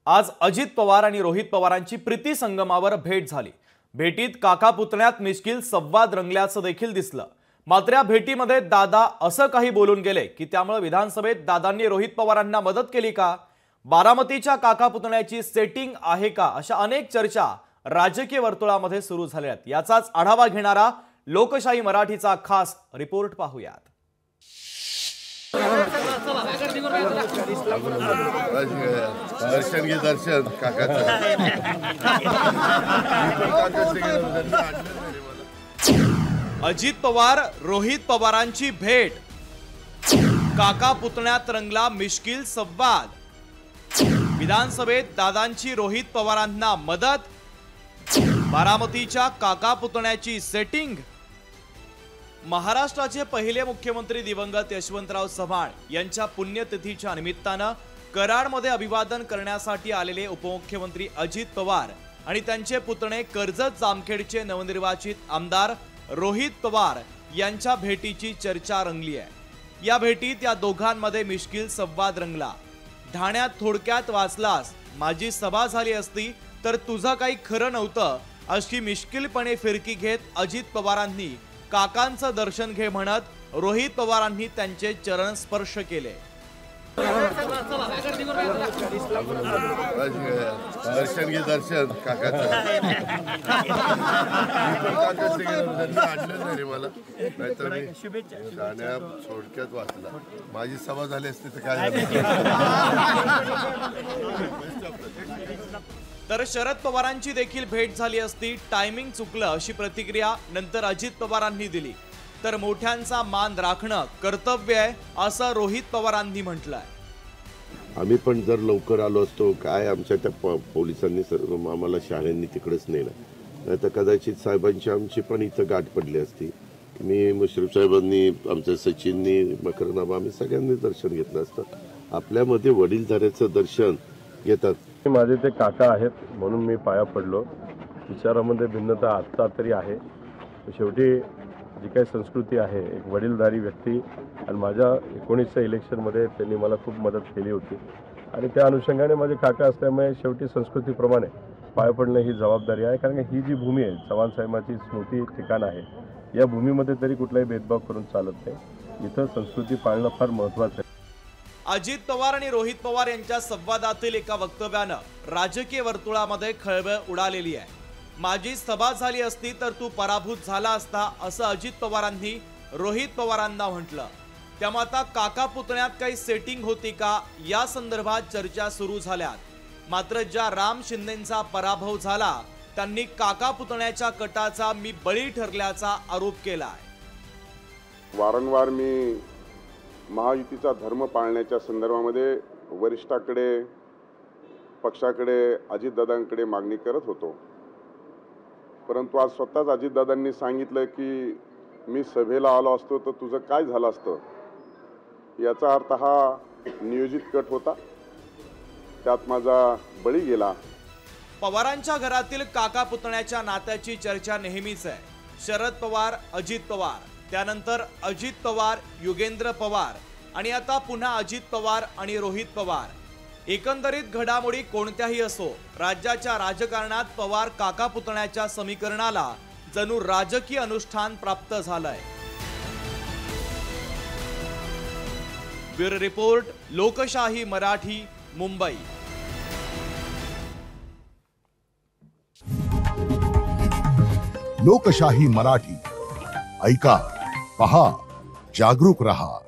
आज अजित पवार आणि रोहित पवारांची प्रीती संगमावर भेट झाली। भेटीत काका पुतण्यात मिश्किल संवाद रंगल्याचं देखील दिसलं। मात्र या भेटीमध्ये दादा असं काही बोलून गेले की त्यामुळे विधानसभेत दादांनी रोहित पवारांना मदत केली का, बारामतीच्या काका पुतण्याची सेटिंग आहे का, अशा अनेक चर्चा राजकीय वर्तुळामध्ये सुरू झाल्या आहेत। याचाच आढावा घेणारा लोकशाही मराठीचा खास रिपोर्ट पाहूयात। दर्शन घे दर्शन अजित पवार रोहित पवारांची भेट, काका पुतण्यात रंगला मिश्किल संवाद, विधानसभेत दादांची रोहित पवारांना मदत, बारामतीच्या काका पुतण्याची सेटिंग। महाराष्ट्राचे पहिले मुख्यमंत्री दिवंगत यशवंतराव चव्हाण यांच्या पुण्यतिथीच्या निमित्तानं कराडमध्ये अभिवादन करण्यासाठी आलेले उपमुख्यमंत्री अजित पवार आणि त्यांचे पुतणे कर्जत जामखेडचे नवनिर्वाचित आमदार रोहित पवार यांच्या भेटीची चर्चा रंगली आहे। या भेटीत या दोघांमध्ये मिश्किल संवाद रंगला। ठाण्यात थोडक्यात वाचलास, माझी सभा झाली असती तर तुझं काही खरं नव्हतं, अशी मिश्किलपणे फिरकी घेत अजित पवारांनी काकांचं दर्शन घे म्हणत रोहित पवारांनी त्यांचे चरण स्पर्श केले। दर्शन घे दर्शन थोडक्यात वाचला, माझी सभा झाली असती तर काय तर शरद पवारांची देखील भेट झाली असती, टायमिंग चुकलं अशी प्रतिक्रिया नंतर अजित पवारांनी दिली। तर मोठ्यांचा मान राखणं कर्तव्य आहे असं रोहित पवारांनी म्हटलंय। आम्ही पण जर लवकर आलो असतो, काय आमच्या त्या पोलिसांनी सर्व आम्हाला शाळांनी तिकडेच नेलं, नाही तर कदाचित साहेबांची आमची पण इथं गाठ पडली असती। मी मुश्रीफ साहेबांनी, आमच्या सचिननी, मकरनामा, आम्ही सगळ्यांनी दर्शन घेतलं असतं। आपल्यामध्ये वडीलधाऱ्याचं दर्शन घेतात। माझे ते काका आहेत म्हणून मी पाया पडलो। विचारामध्ये भिन्नता आत्ता तरी आहे, शेवटी जी काही संस्कृती आहे, एक वडीलधारी व्यक्ती, आणि माझ्या 19च्या इलेक्शनमध्ये त्यांनी मला खूप मदत केली होती आणि त्या अनुषंगाने माझे काका असल्यामुळे शेवटी संस्कृतीप्रमाणे पाया पडणं ही जबाबदारी आहे। कारण ही जी भूमी आहे, चव्हाण साहेबांची स्मृती ठिकाण आहे, या भूमीमध्ये तरी कुठलाही भेदभाव करून चालत नाही। इथं संस्कृती पाळणं फार महत्त्वाचं आहे। अजित पवार आणि रोहित पवार यांच्या संवादातील एका वक्तव्यानं राजकीय वर्तुळामध्ये खळबळ उडालेली आहे। माझी सभा झाली असती तर तू पराभूत झाला असता, असं अजित पवारांनी रोहित पवारांना म्हटलं। त्यामुळे आता काका पुतण्यात काही सेटिंग होती का, या संदर्भात चर्चा सुरू झाल्यात। मात्र ज्या राम शिंदेंचा पराभव झाला त्यांनी काका पुतण्याच्या कटाचा मी बळी ठरल्याचा आरोप केलाय। वारंवार मी महायुतीचा धर्म पाळण्याच्या संदर्भामध्ये वरिष्ठाकडे, पक्षाकडे, अजितदादांकडे मागणी करत होतो, परंतु आज स्वतःच अजितदादांनी सांगितलं की मी सभेला आलो असतो तर तुझं काय झालं असतं। याचा अर्थ हा नियोजित कट होता, त्यात माझा बळी गेला। पवारांच्या घरातील काका पुतण्याच्या नात्याची चर्चा नेहमीच आहे। शरद पवार, अजित पवार, त्यानंतर अजित पवार, युगेंद्र पवार, आणि आता पुन्हा अजित पवार आणि रोहित पवार। एकंदरीत घडामोडी कोणत्याही असो, राज्याच्या राजकारणात पवार काका पुतण्याच्या समीकरणाला जणू राजकीय अनुष्ठान प्राप्त झालंय। ब्युरो रिपोर्ट, लोकशाही मराठी, मुंबई। लोकशाही मराठी ऐका, पहा, जागरूक रहा।